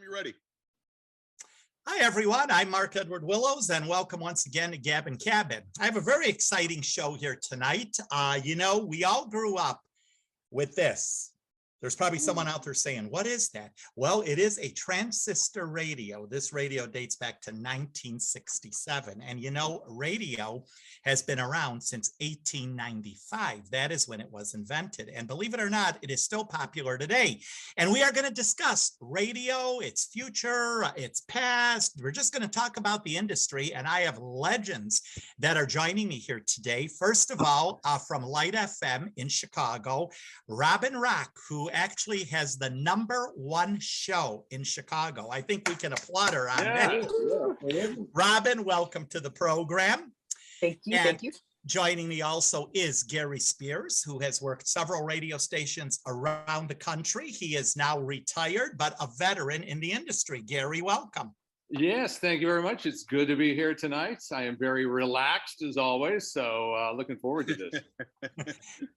You're ready. Hi, everyone. I'm Mark Edward Willows, and welcome once again to Gabbin Cabin. I have a very exciting show here tonight. We all grew up with this. There's probably someone out there saying, what is that? Well, it is a transistor radio. This radio dates back to 1967. And radio has been around since 1895. That is when it was invented. And believe it or not, it is still popular today. And we are going to discuss radio, its future, its past. We're just going to talk about the industry. And I have legends that are joining me here today. First of all, from Light FM in Chicago, Robin Rock, who actually has the #1 show in Chicago. I think we can applaud her on that. Yeah. Robin, welcome to the program. Thank you. Thank you. Joining me also is Gary Spears, who has worked several radio stations around the country. He is now retired, but a veteran in the industry. Gary, welcome. Yes, thank you very much. It's good to be here tonight. I am very relaxed as always, so looking forward to this.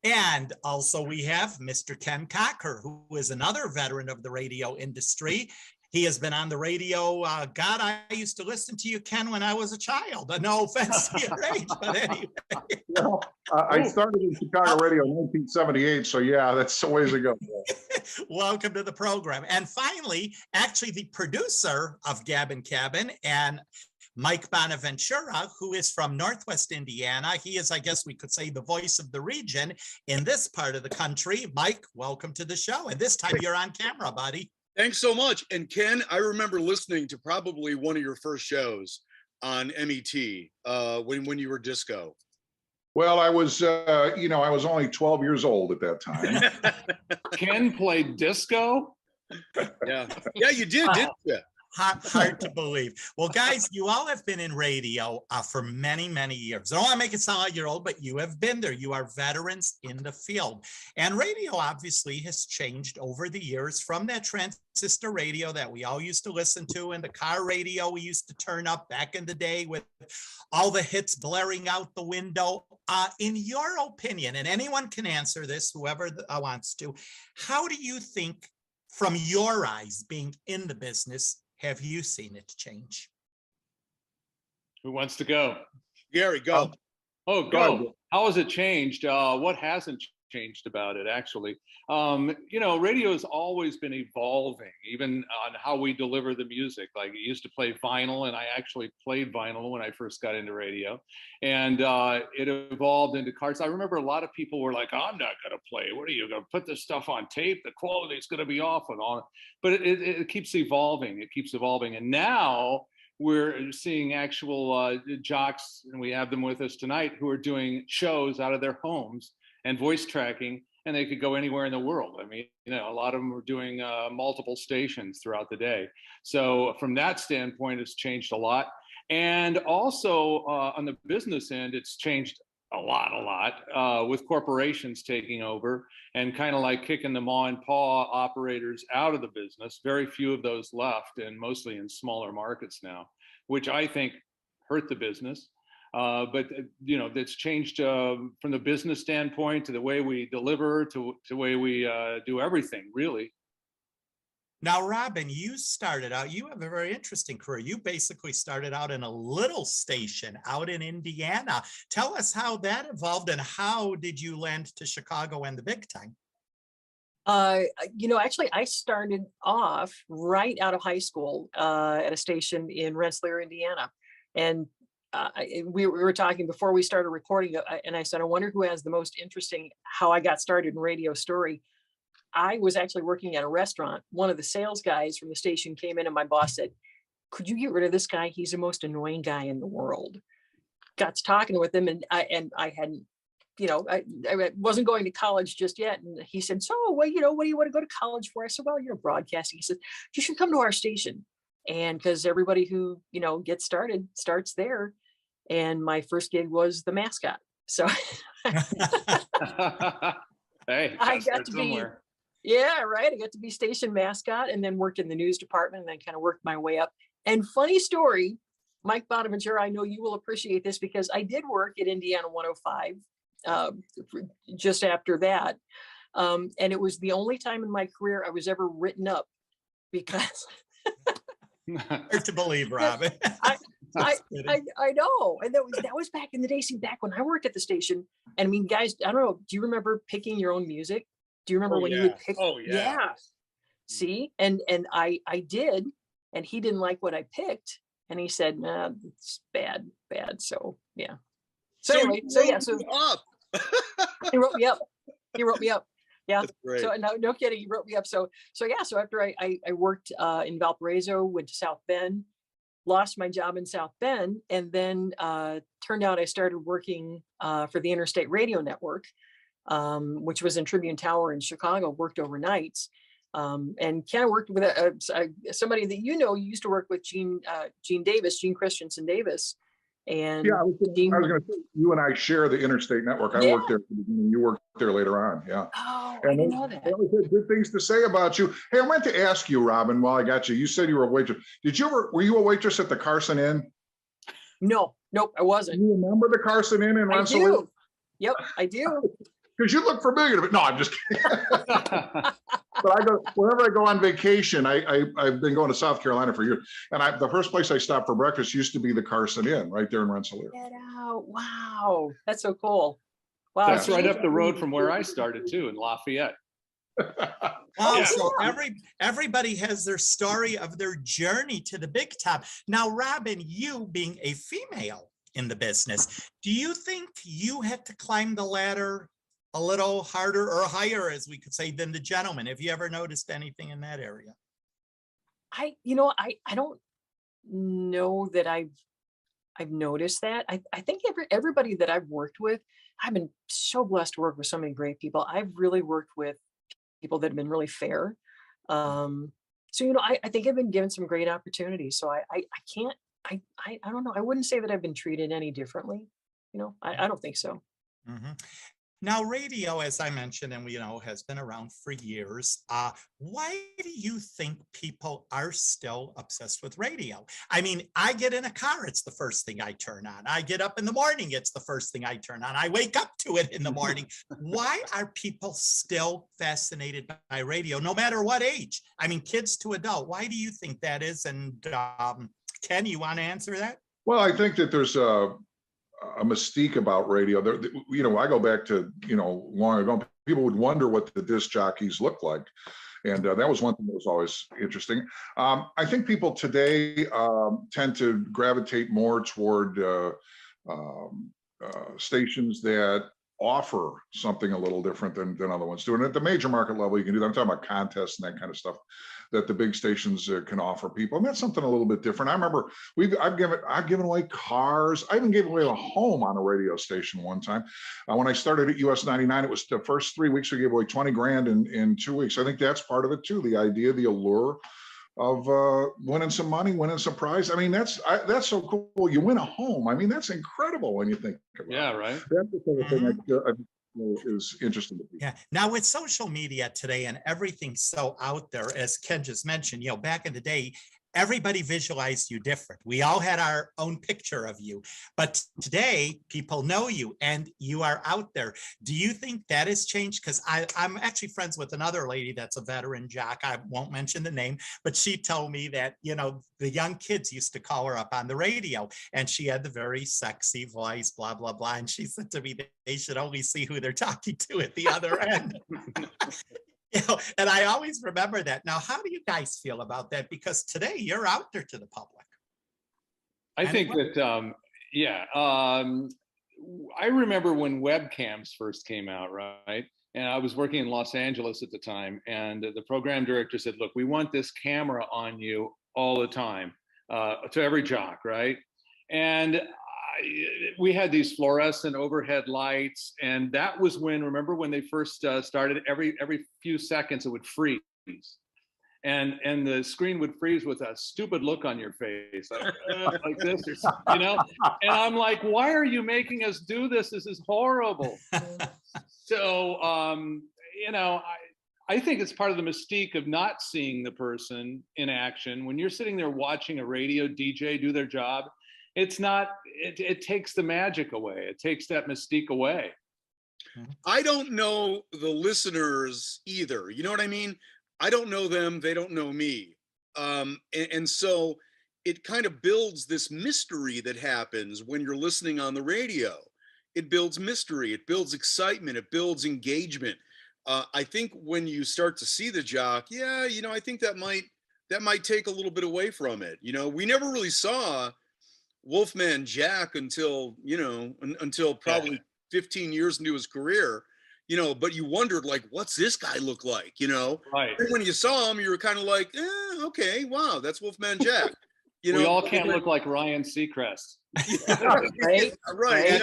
And also we have Mr. Ken Cocker, who is another veteran of the radio industry. He has been on the radio. God, I used to listen to you, Ken, when I was a child. No offense to your age, but anyway. Well, I started in Chicago radio in 1978, so yeah, that's a ways ago. Welcome to the program. And finally, actually the producer of Gabbin Cabin, and Mike Bonaventura, who is from Northwest Indiana. He is, I guess we could say, the voice of the region in this part of the country. Mike, welcome to the show. And this time you're on camera, buddy. Thanks so much. And Ken, I remember listening to probably one of your first shows on MET when you were disco. Well, I was, I was only 12 years old at that time. Ken played disco? Yeah, you did, didn't you? Hard to believe. Well, guys, you all have been in radio for many, many years. I don't want to make it sound like you're old, but you have been there. You are veterans in the field. And radio obviously has changed over the years from that transistor radio that we all used to listen to, and the car radio we used to turn up back in the day with all the hits blaring out the window. In your opinion, and anyone can answer this, whoever wants to, how do you think, from your eyes, being in the business, have you seen it change? Who wants to go? Gary, go. Go. How has it changed? What hasn't changed about it, actually? Radio has always been evolving, even on how we deliver the music. Like, it used to play vinyl, and I actually played vinyl when I first got into radio. And it evolved into cards. I remember a lot of people were like, I'm not going to play. What are you going to put this stuff on tape? The quality is going to be off and on. But it keeps evolving. It keeps evolving. And now we're seeing actual jocks, and we have them with us tonight, who are doing shows out of their homes and voice tracking, and they could go anywhere in the world. I mean, a lot of them are doing multiple stations throughout the day. So from that standpoint, it's changed a lot. And also on the business end, it's changed a lot with corporations taking over and kind of like kicking the ma and pa operators out of the business. Very few of those left, and mostly in smaller markets now, which I think hurt the business. But that's changed from the business standpoint to the way we deliver to the way we do everything, really. Now, Robin, you started out, you have a very interesting career. You basically started out in a little station out in Indiana. Tell us how that evolved, and how did you land to Chicago and the big time? Actually, I started off right out of high school at a station in Rensselaer, Indiana. And we were talking before we started recording, and I said, I wonder who has the most interesting how I got started in radio story. I was actually working at a restaurant. One of the sales guys from the station came in, and my boss said, could you get rid of this guy? He's the most annoying guy in the world. Got to talking with him, and I hadn't, I wasn't going to college just yet. And he said, so, what do you want to go to college for? I said, well, you're broadcasting. He said, you should come to our station. And because everybody who, gets started starts there. And my first gig was the mascot. So hey, I got to somewhere. Yeah, right. I got to be station mascot, and then worked in the news department, and then kind of worked my way up. And funny story, Mike Bonaventura, I know you will appreciate this, because I did work at Indiana 105 just after that. And it was the only time in my career I was ever written up, because Hard to believe, Robin. I know. And that was back in the day. See, back when I worked at the station. And I mean, guys, I don't know. Do you remember picking your own music? Do you remember Oh, when you yeah. would pick? Oh, yeah. See, and I did, and he didn't like what I picked, and he said, "Nah, it's bad." So yeah. So anyway, he so yeah, wrote so you up. he wrote me up. He wrote me up. Yeah. That's great. So no kidding, he wrote me up. So yeah. So after I worked in Valparaiso, went to South Bend, lost my job in South Bend, and then turned out I started working for the Interstate Radio Network, which was in Tribune Tower in Chicago. Worked overnights. And Ken worked with somebody that you used to work with, Gene Christensen Davis. And Yeah, I was going to say, you and I share the Interstate Network. I worked there at the beginning. You worked there later on. Yeah. Oh, And I didn't know that. They always had good things to say about you. Hey, I meant to ask you, Robin, while I got you. You said you were a waitress. Were you a waitress at the Carson Inn? No, nope, I wasn't. You remember the Carson Inn in Rensselaer? I do. Yep, I do. Because you look familiar to me. No, I'm just kidding. But whenever I go on vacation, I've been going to South Carolina for years. And the first place I stopped for breakfast used to be the Carson Inn right there in Rensselaer. Get out. Wow. That's so cool. Wow. That's right up the road from where I started too, in Lafayette. Oh, Yeah. so everybody has their story of their journey to the big top. Now, Robin, you being a female in the business, do you think you had to climb the ladder a little harder or higher, as we could say, than the gentleman? Have you ever noticed anything in that area? I don't know that I've noticed that. I think everybody that I've worked with, I've been so blessed to work with so many great people. I've really worked with people that have been really fair. So, I think I've been given some great opportunities. So I don't know. I wouldn't say that I've been treated any differently. I don't think so. Mm-hmm. Now, radio, as I mentioned, and has been around for years. Why do you think people are still obsessed with radio? I mean, I get in a car, it's the first thing I turn on. I get up in the morning, it's the first thing I turn on. I wake up to it in the morning. Why are people still fascinated by radio, no matter what age? I mean, kids to adult. Why do you think that is? And Ken, you want to answer that? Well, I think that there's a mystique about radio. I go back to, long ago, people would wonder what the disc jockeys look like. And that was one thing that was always interesting. I think people today tend to gravitate more toward stations that offer something a little different than other ones do. And at the major market level, you can do that. I'm talking about contests and that kind of stuff that the big stations can offer people. And that's something a little bit different. I remember I've given away cars. I even gave away a home on a radio station one time. When I started at US 99, it was the first 3 weeks we gave away 20 grand in 2 weeks. I think that's part of it too. The idea, the allure of winning some money, winning some prize. I mean, that's so cool. You win a home. I mean, that's incredible when you think about it. Yeah, right. That's the sort of thing that is interesting to people. Yeah. Now with social media today and everything so out there, as Ken just mentioned, back in the day, everybody visualized you different. We all had our own picture of you, but today people know you and you are out there. Do you think that has changed? Because I'm actually friends with another lady that's a veteran jock. I won't mention the name, but she told me that, the young kids used to call her up on the radio and she had the very sexy voice, blah, blah, blah. And she said to me, they should only see who they're talking to at the other end. And I always remember that. Now, how do you guys feel about that? Because today you're out there to the public. I think that, I remember when webcams first came out, right? And I was working in Los Angeles at the time, and the program director said, look, we want this camera on you all the time, to every jock, right? And we had these fluorescent overhead lights, and that was remember when they first started, every few seconds it would freeze, and the screen would freeze with a stupid look on your face, like this, or something, and I'm like, why are you making us do this? This is horrible. So I think it's part of the mystique of not seeing the person in action. When you're sitting there watching a radio DJ do their job, it's not, it takes the magic away. It takes that mystique away. I don't know the listeners either. You know what I mean? I don't know them. They don't know me. And so it kind of builds this mystery that happens when you're listening on the radio. It builds mystery, it builds excitement, it builds engagement. I think when you start to see the jock, yeah, I think that might take a little bit away from it. We never really saw Wolfman Jack until probably 15 years into his career, but you wondered, like, what's this guy look like, Right. And when you saw him, you were kind of like, okay, wow, that's Wolfman Jack. We all can't look like Ryan Seacrest. Yeah, right. Right.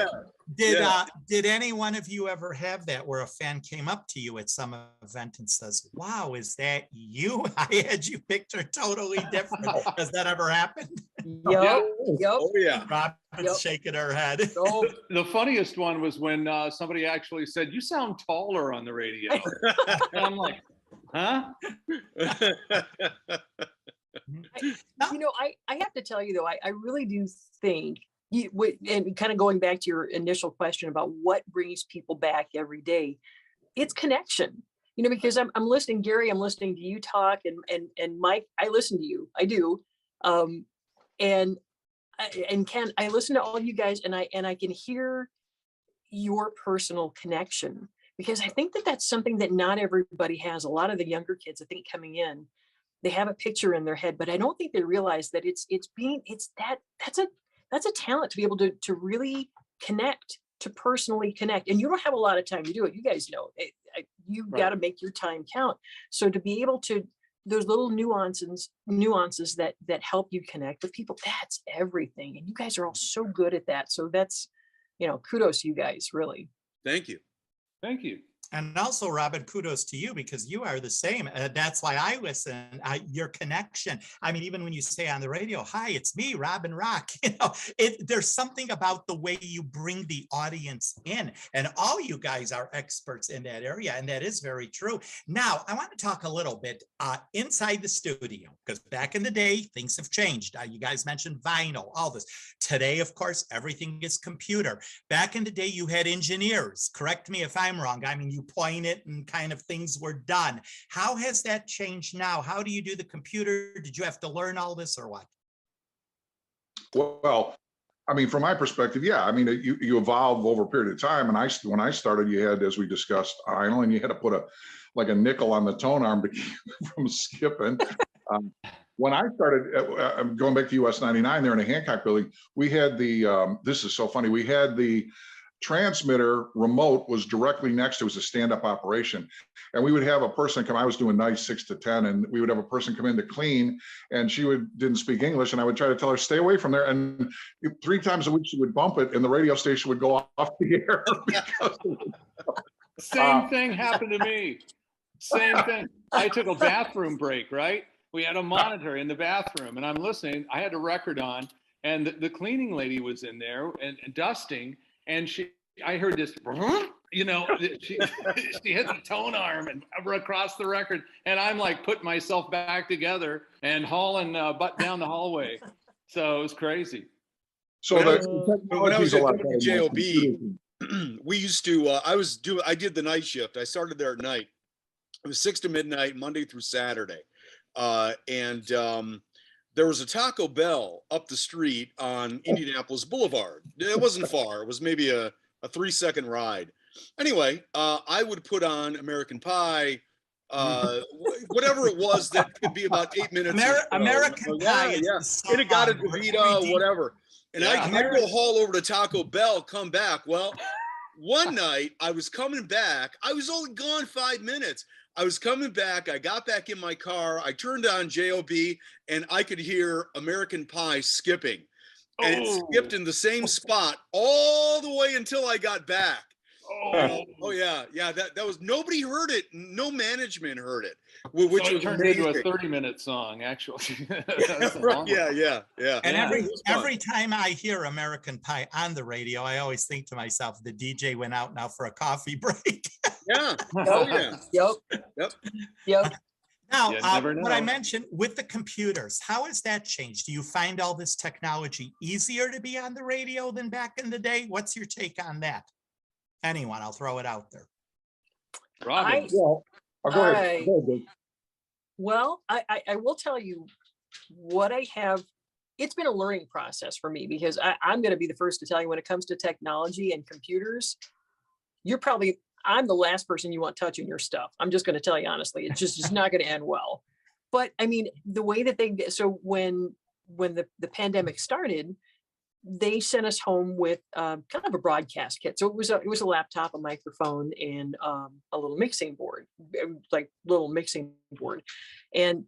Yeah. Did any one of you ever have that where a fan came up to you at some event and says, wow, is that you? I had you pictured totally different. Has that ever happened? Yep. Oh yeah. Robin's shaking her head. Oh, The funniest one was when somebody actually said, "You sound taller on the radio." And I'm like, huh? I have to tell you though, I really do think and kind of going back to your initial question about what brings people back every day, it's connection. Because I'm listening, Gary, I'm listening to you talk, and Mike, I listen to you, I do, and Ken, I listen to all you guys, and I can hear your personal connection, because I think that that's something that not everybody has. A lot of the younger kids, I think, coming in, they have a picture in their head, but I don't think they realize that that's a talent to be able to really connect, to personally connect. And you don't have a lot of time to do it. You guys know you've got to make your time count. So to be able to, those little nuances that help you connect with people, that's everything. And you guys are all so good at that. So that's, kudos to you guys, really. Thank you. Thank you. And also, Robin, kudos to you, because you are the same. That's why I listen. Your connection. I mean, even when you say on the radio, "Hi, it's me, Robin Rock," there's something about the way you bring the audience in, and all you guys are experts in that area, and that is very true. Now, I want to talk a little bit inside the studio, because back in the day, things have changed. You guys mentioned vinyl, all this. Today, of course, everything is computer. Back in the day, you had engineers. Correct me if I'm wrong. I mean, you point it and kind of things were done. How has that changed now? How do you do the computer? Did you have to learn all this or what? Well, I mean, from my perspective, yeah. I mean, you evolve over a period of time. And when I started, you had, as we discussed, vinyl, and you had to put a nickel on the tone arm to keep from skipping. When I started, going back to US 99 there in the Hancock building, we had this is so funny, we had the transmitter remote was directly next to, it was a stand-up operation, and we would have a person come. I was doing nights 6 to 10, and we would have a person come in to clean, and she didn't speak English, and I would try to tell her, stay away from there, and 3 times a week she would bump it and the radio station would go off the air. Same thing happened to me. Same thing. I took a bathroom break, right? We had a monitor in the bathroom, and I'm listening. I had a record on, and the cleaning lady was in there and dusting, and I heard this, she hit the tone arm and across the record, and I'm like putting myself back together and hauling butt down the hallway. So it was crazy. So when I was at WJOB, we used to, I did the night shift. I started there at night. It was 6 to midnight, Monday through Saturday. And there was a Taco Bell up the street on Indianapolis Boulevard. It wasn't far. It was maybe a 3-second ride. Anyway, I would put on American Pie, whatever it was that could be about 8 minutes. American Pie. Yeah. Inagata DeVita, whatever. And I'd go haul over to Taco Bell, come back. Well, one night I was coming back. I was only gone 5 minutes. I was coming back. I got back in my car. I turned on JOB, and I could hear American Pie skipping. And it skipped in the same spot all the way until I got back. Oh yeah. That was, nobody heard it. No management heard it. Which so it was turned amazing. into a 30-minute song, actually. Yeah. And every time I hear American Pie on the radio, I always think to myself, the DJ went out now for a coffee break. Yeah. Oh yeah. Yep. Now, what I mentioned with the computers, how has that changed? Do you find all this technology easier to be on the radio than back in the day? What's your take on that? Anyone, I'll throw it out there. Robin. Go ahead. Well, I will tell you, what I have, it's been a learning process for me because I'm going to be the first to tell you when it comes to technology and computers, I'm the last person you want touching your stuff. I'm just going to tell you honestly, it's just not going to end well. But I mean, the way that so when the pandemic started, they sent us home with kind of a broadcast kit. So it was a laptop, a microphone, and a little mixing board, and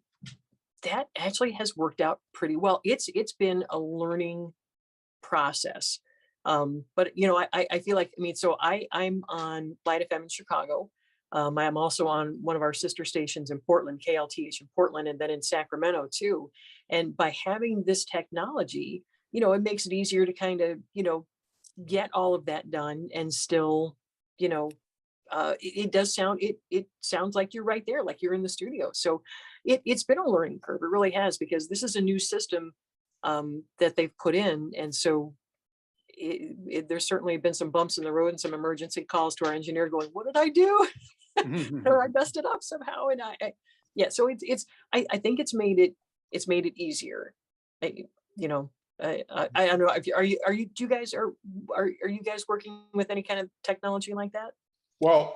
that actually has worked out pretty well. It's been a learning process. But you know, I feel like, I mean, so I'm on Light FM in Chicago. I'm also on one of our sister stations in Portland, KLTH in Portland, and then in Sacramento too. And by having this technology, you know, it makes it easier to kind of, you know, get all of that done and still, you know, it sounds like you're right there, like you're in the studio. So it's been a learning curve. It really has, because this is a new system that they've put in. And so there's certainly been some bumps in the road and some emergency calls to our engineer going, what did I do? Or I messed it up somehow. And yeah, so I think it's made it easier. You know, I don't know. Do you guys working with any kind of technology like that? Well,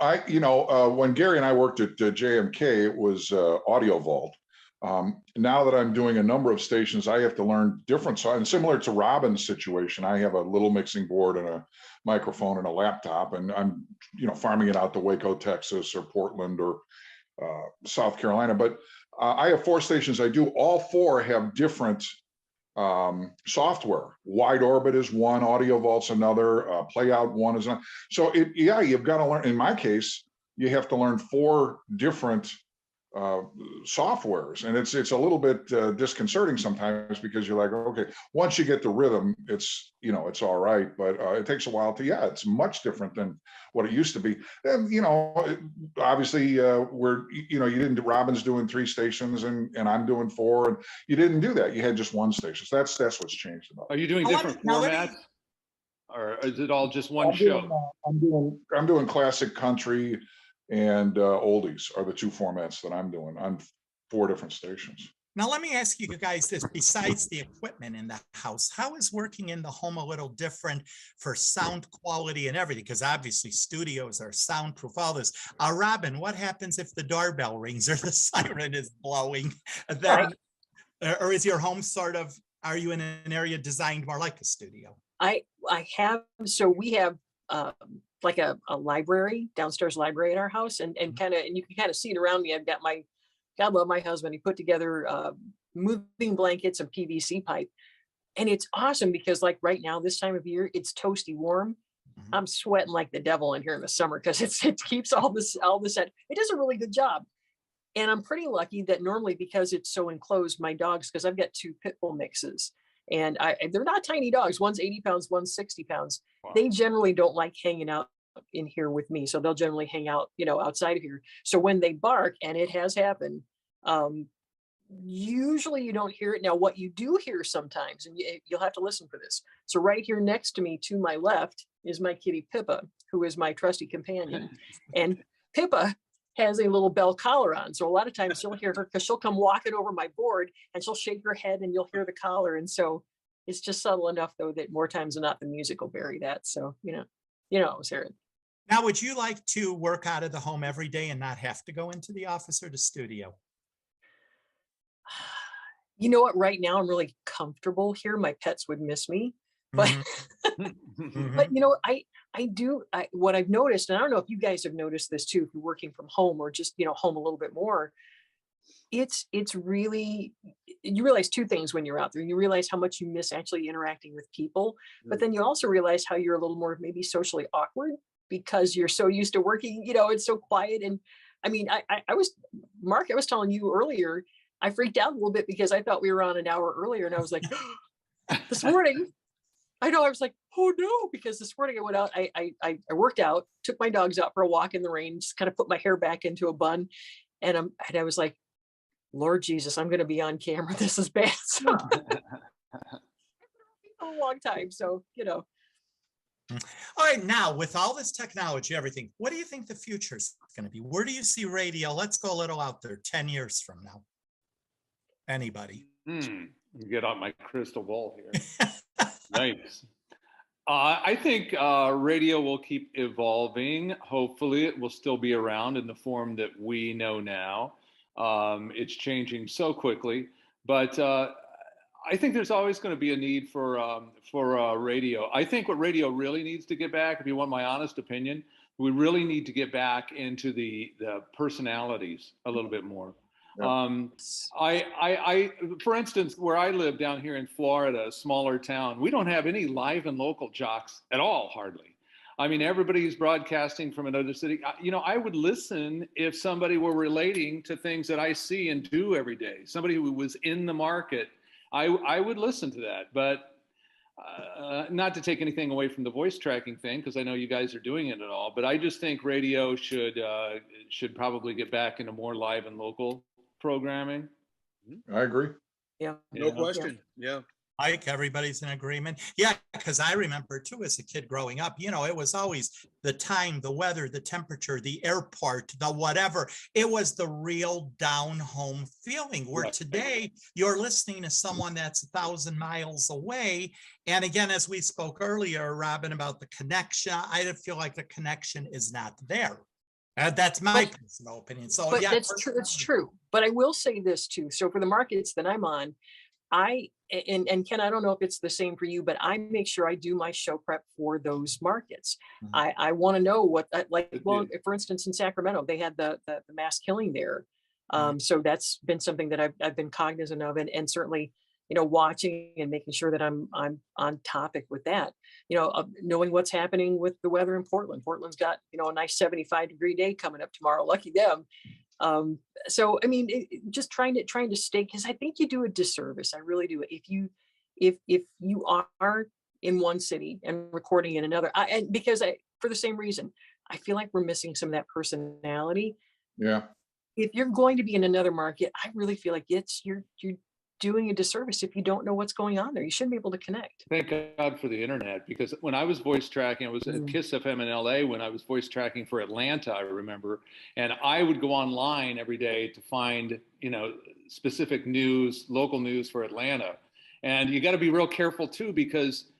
when Gary and I worked at JMK, it was Audio Vault. Now that I'm doing a number of stations, I have to learn different. And similar to Robin's situation, I have a little mixing board and a microphone and a laptop, and I'm, farming it out to Waco, Texas, or Portland, or South Carolina. But I have 4 stations. I do. All 4 have different software. Wide Orbit is one, Audio Vault's another, Playout one is another. So you've got to learn. In my case, you have to learn 4 different softwares, and it's a little bit disconcerting sometimes, because you're like, okay, once you get the rhythm, it's all right, but it takes a while it's much different than what it used to be. And obviously Robin's doing 3 stations and I'm doing 4, and you didn't do that. You had just 1 station. So that's what's changed about it. Are you doing different formats, or is it all just one show? I'm doing classic country and oldies are the 2 formats that I'm doing on 4 different stations. Now, let me ask you guys this: besides the equipment in the house, how is working in the home a little different for sound quality and everything? Because obviously studios are soundproof, all this. Robin, what happens if the doorbell rings or the siren is blowing? Then, or is your home are you in an area designed more like a studio? So we have like a library, downstairs library in our house, and you can kind of see it around me. I've got God love my husband. He put together moving blankets and PVC pipe, and it's awesome because like right now, this time of year, it's toasty warm. Mm-hmm. I'm sweating like the devil in here in the summer because it keeps all this. It does a really good job, and I'm pretty lucky that normally, because it's so enclosed, my dogs, because I've got 2 pit bull mixes, and they're not tiny dogs. One's 80 pounds, one's 60 pounds. Wow. They generally don't like hanging out in here with me, so they'll generally hang out outside of here. So when they bark, and it has happened, usually you don't hear it. Now what you do hear sometimes, and you'll have to listen for this, so right here next to me to my left is my kitty Pippa, who is my trusty companion. And Pippa has a little bell collar on, so a lot of times you'll hear her because she'll come walking over my board and she'll shake her head and you'll hear the collar. And so it's just subtle enough though that more times than not the music will bury that. So Sarah. Now, would you like to work out of the home every day and not have to go into the office or the studio? You know what? Right now, I'm really comfortable here. My pets would miss me, but but I do. What I've noticed, and I don't know if you guys have noticed this too, if you're working from home or just home a little bit more. It's really, you realize 2 things when you're out there. You realize how much you miss actually interacting with people, but then you also realize how you're a little more maybe socially awkward, because you're so used to working, it's so quiet. And I mean, I was telling you earlier, I freaked out a little bit because I thought we were on an hour earlier, and I was like, this morning, I was like, oh no, because this morning I went out, I worked out, took my dogs out for a walk in the rain, just kind of put my hair back into a bun. And I was like, Lord Jesus, I'm going to be on camera. This is bad. So, a long time. So, All right, now with all this technology, everything, what do you think the future is going to be? Where do you see radio? Let's go a little out there, 10 years from now. Anybody? Get out my crystal ball here. Nice. I think radio will keep evolving. Hopefully, it will still be around in the form that we know now. It's changing so quickly, but I think there's always going to be a need for radio. I think what radio really needs to get back, if you want my honest opinion, we really need to get back into the personalities a little bit more. I, for instance, where I live down here in Florida, a smaller town, we don't have any live and local jocks at all, hardly. I mean, everybody's broadcasting from another city. You know, I would listen if somebody were relating to things that I see and do every day. Somebody who was in the market, I would listen to that. But not to take anything away from the voice tracking thing, because I know you guys are doing it at all. But I just think radio should probably get back into more live and local programming. I agree. Yeah. No question. Yeah. Mike, everybody's in agreement. Yeah, because I remember too, as a kid growing up, you know, it was always the time, the weather, the temperature, the airport, the whatever. It was the real down home feeling, where today you're listening to someone that's 1,000 miles away. And again, as we spoke earlier, Robin, about the connection, I feel like the connection is not there. That's my personal opinion. So but yeah, that's true. It's true. But I will say this too. So for the markets that I'm on, and Ken, I don't know if it's the same for you, but I make sure I do my show prep for those markets. Mm-hmm. I want to know what, like, well, for instance, in Sacramento, they had the mass killing there. So that's been something that I've been cognizant of, and certainly, you know, watching and making sure that I'm on topic with that, you know, knowing what's happening with the weather in Portland. Portland's got, you know, a nice 75-degree day coming up tomorrow. Lucky them. So, I mean, just trying to stay, because I think you do a disservice. I really do. If you are in one city and recording in another, for the same reason, I feel like we're missing some of that personality. Yeah. If you're going to be in another market, I really feel like you're doing a disservice if you don't know what's going on there. You shouldn't be able to connect. Thank God for the internet, because when I was voice tracking, I was at KISS FM in LA when I was voice tracking for Atlanta, I remember, and I would go online every day to find, you know, specific news, local news for Atlanta. And you got to be real careful too, because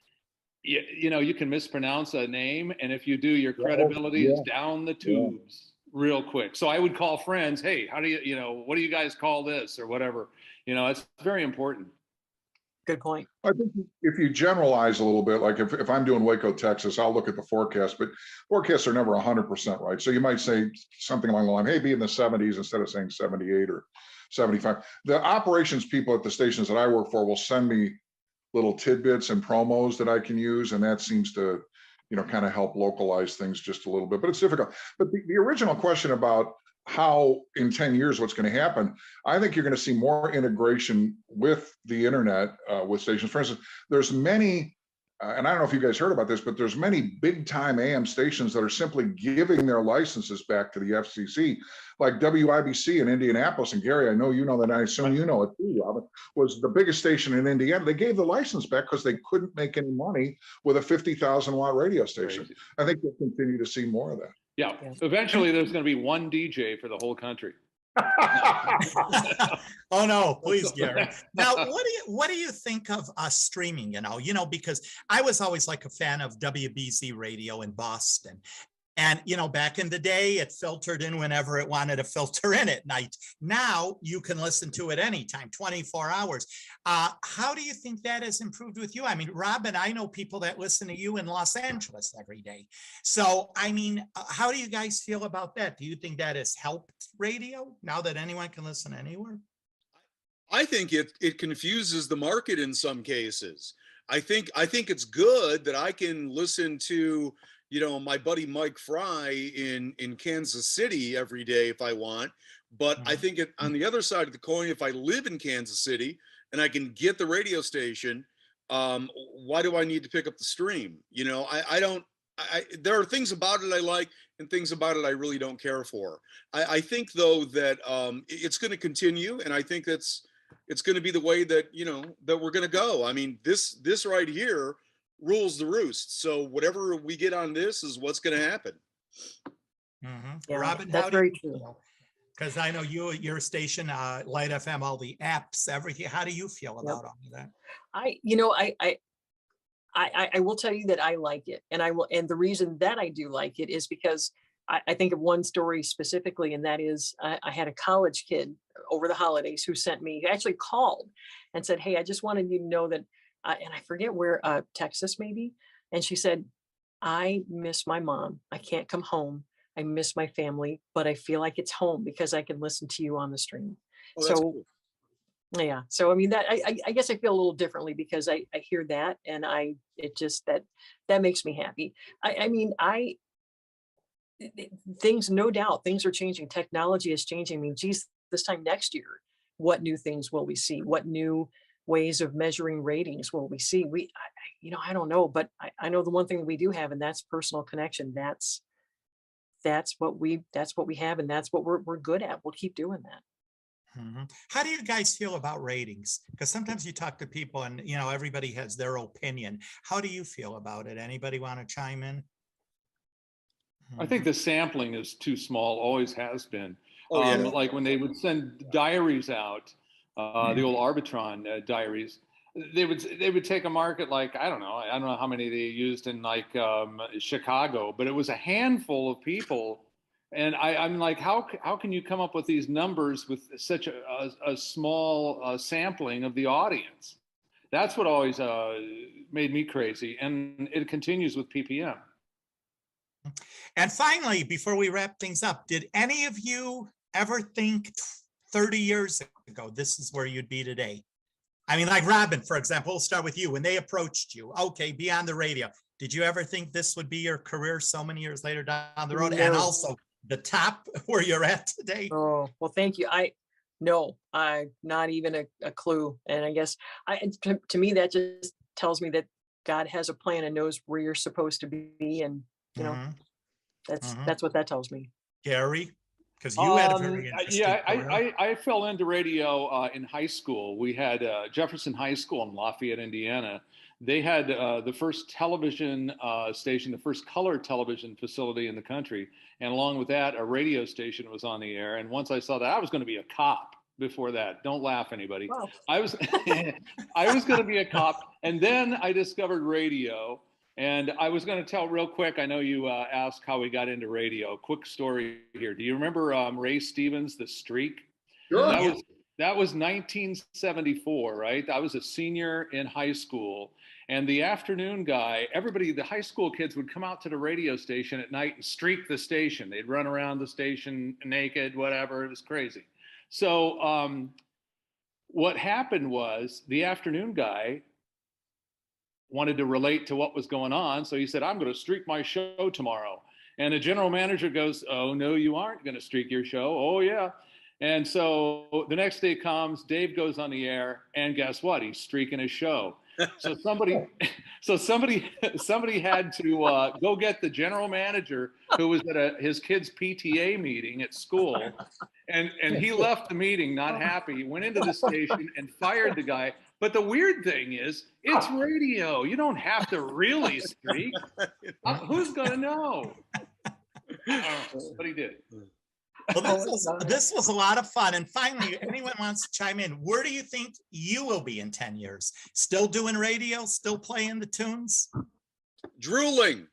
you know, you can mispronounce a name, and if you do, your credibility is down the tubes real quick. So I would call friends, hey, how do you know, what do you guys call this or whatever? You know, it's very important. Good point. I think if you generalize a little bit, like if I'm doing Waco, Texas, I'll look at the forecast, but forecasts are never 100% right. So you might say something along the line, hey, be in the 70s instead of saying 78 or 75. The operations people at the stations that I work for will send me little tidbits and promos that I can use, and that seems to, you know, kind of help localize things just a little bit, but it's difficult. But the original question about how in 10 years what's going to happen, I think you're going to see more integration with the internet, with stations. For instance, there's many, and I don't know if you guys heard about this, but there's many big time AM stations that are simply giving their licenses back to the FCC, like WIBC in Indianapolis. And Gary, I know you know that, I assume you know it too, Robin, was the biggest station in Indiana. They gave the license back because they couldn't make any money with a 50,000 watt radio station. Crazy. I think we'll continue to see more of that. Yeah, eventually there's going to be one DJ for the whole country. Oh no, please, Gary. Now, what do you think of streaming? You know, because I was always like a fan of WBZ radio in Boston. And, you know, back in the day, it filtered in whenever it wanted to filter in at night. Now you can listen to it anytime, 24 hours. How do you think that has improved with you? I mean, Robin, I know people that listen to you in Los Angeles every day. So, I mean, how do you guys feel about that? Do you think that has helped radio now that anyone can listen anywhere? I think it confuses the market in some cases. I think it's good that I can listen to, you know, my buddy Mike Fry in Kansas City every day if I want. But I think on the other side of the coin, if I live in Kansas City and I can get the radio station, why do I need to pick up the stream? You know, there are things about it I like and things about it I really don't care for. I think though that it's going to continue, and I think it's going to be the way that, you know, that we're going to go. I mean, this right here rules the roost. So whatever we get on this is what's going to happen. Yeah, Robin, that's very true. Because I know your station, Light FM, all the apps, everything. How do you feel about all of that? I will tell you that I like it, and the reason that I do like it is because I think of one story specifically, and that is I had a college kid over the holidays who actually called and said, "Hey, I just wanted you to know that," and I forget where, Texas maybe, and she said, "I miss my mom. I can't come home. I miss my family, but I feel like it's home because I can listen to you on the stream." Oh, that's So cool. yeah, so I mean that I guess I feel a little differently because I hear that, and it just that makes me happy. I mean things, no doubt, things are changing. Technology is changing. I mean, geez, this time next year, what new things will we see? What new ways of measuring ratings will we see? I don't know, but I know the one thing we do have, and that's personal connection. That's what we have, and that's what we're good at. We'll keep doing that. How do you guys feel about ratings? Because sometimes you talk to people and, everybody has their opinion. How do you feel about it? Anybody want to chime in? I think the sampling is too small, always has been. Oh, yeah. Like when they would send diaries out, the old Arbitron diaries, they would take a market like, I don't know how many they used in like Chicago, but it was a handful of people. And I'm like, how can you come up with these numbers with such a small sampling of the audience? That's what always made me crazy. And it continues with PPM. And finally, before we wrap things up, did any of you ever think 30 years ago, this is where you'd be today? I mean, like Robin, for example, we'll start with you. When they approached you, okay, be on the radio. Did you ever think this would be your career so many years later down the road? No. And also the top where you're at today? Oh, well, thank you. I not even a clue. And I guess to me, that just tells me that God has a plan and knows where you're supposed to be. And, that's what that tells me. Gary, because you had a very interesting career. I fell into radio in high school. We had Jefferson High School in Lafayette, Indiana. They had the first television station, the first color television facility in the country. And along with that, a radio station was on the air. And once I saw that, I was going to be a cop before that. Don't laugh, anybody. Wow. I was going to be a cop. And then I discovered radio. And I was going to tell real quick, I know you asked how we got into radio. Quick story here. Do you remember Ray Stevens, The Streak? Sure. That was 1974, right? I was a senior in high school. And the afternoon guy, the high school kids would come out to the radio station at night and streak the station. They'd run around the station naked, whatever. It was crazy. So what happened was the afternoon guy wanted to relate to what was going on. So he said, I'm going to streak my show tomorrow. And the general manager goes, oh, no, you aren't going to streak your show. Oh, yeah. And so the next day comes, Dave goes on the air, and guess what? He's streaking his show. So somebody had to go get the general manager who was at his kid's PTA meeting at school. And he left the meeting not happy, went into the station and fired the guy. But the weird thing is, it's radio. You don't have to really streak. Who's going to know? But he did. Well, this was a lot of fun. And finally, if anyone wants to chime in, where do you think you will be in 10 years? Still doing radio? Still playing the tunes? Drooling.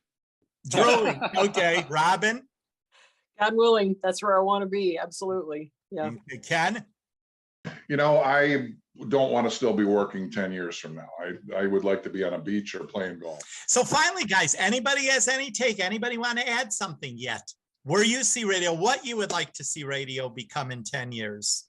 Okay. Robin? God willing, that's where I want to be. Absolutely. Yeah. Ken? I don't want to still be working 10 years from now. I would like to be on a beach or playing golf. So finally, guys, anybody has any take? Anybody want to add something yet? Where you see radio, what you would like to see radio become in 10 years?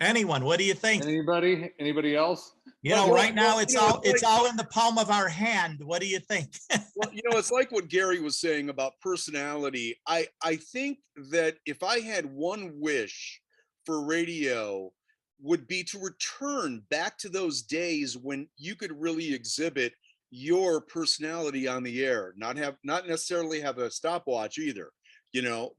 Anyone, what do you think? Anybody else? Right now it's all in the palm of our hand. What do you think? Well, it's like what Gary was saying about personality. I think that if I had one wish for radio, would be to return back to those days when you could really exhibit your personality on the air, not necessarily have a stopwatch either,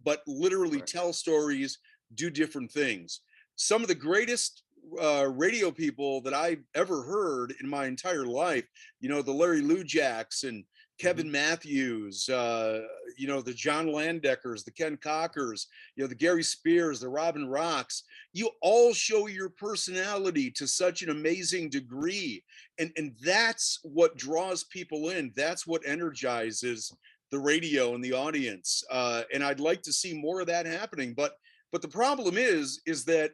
but literally tell stories, do different things. Some of the greatest radio people that I ever heard in my entire life, the Larry Lujaks and Kevin Matthews, you know, the John Landeckers, the Ken Cockers, you know, the Gary Spears, the Robin Rocks. You all show your personality to such an amazing degree. And that's what draws people in. That's what energizes the radio and the audience. And I'd like to see more of that happening. But the problem is that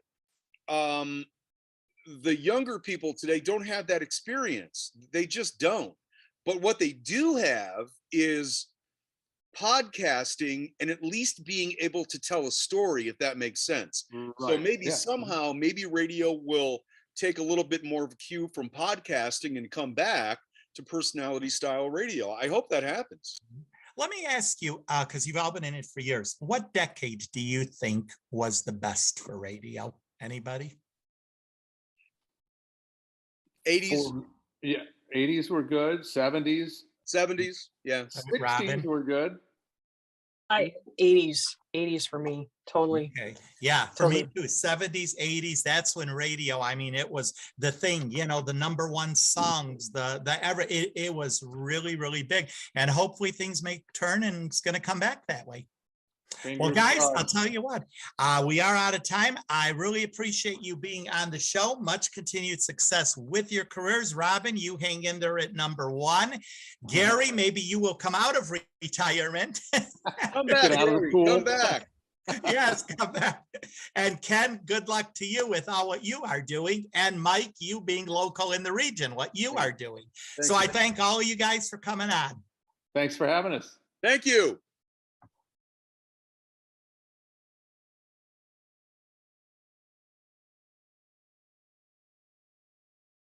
the younger people today don't have that experience. They just don't. But what they do have is podcasting and at least being able to tell a story, if that makes sense. Right. So maybe Yeah. somehow, maybe radio will take a little bit more of a cue from podcasting and come back to personality style radio. I hope that happens. Let me ask you, because you've all been in it for years, what decade do you think was the best for radio? Anybody? 80s, Yeah, 80s were good, 70s, 70s, yeah. 60s Robin? were good. 80s for me, totally. Okay. Yeah, for me Totally. too. 70s, 80s, that's when radio, I mean, it was the thing, you know, the #1 songs, it was really, really big. And hopefully things may turn and it's going to come back that way. Well, Fingers guys, crossed. I'll tell you what, we are out of time. I really appreciate you being on the show. Much continued success with your careers. Robin, you hang in there at #1. Gary, maybe you will come out of retirement. Come Get back, out of the Gary, pool. come back. Yes, come back. And Ken, good luck to you with all what you are doing. And Mike, you being local in the region, what you are doing. Thank So you. I thank all of you guys for coming on. Thanks for having us. Thank you.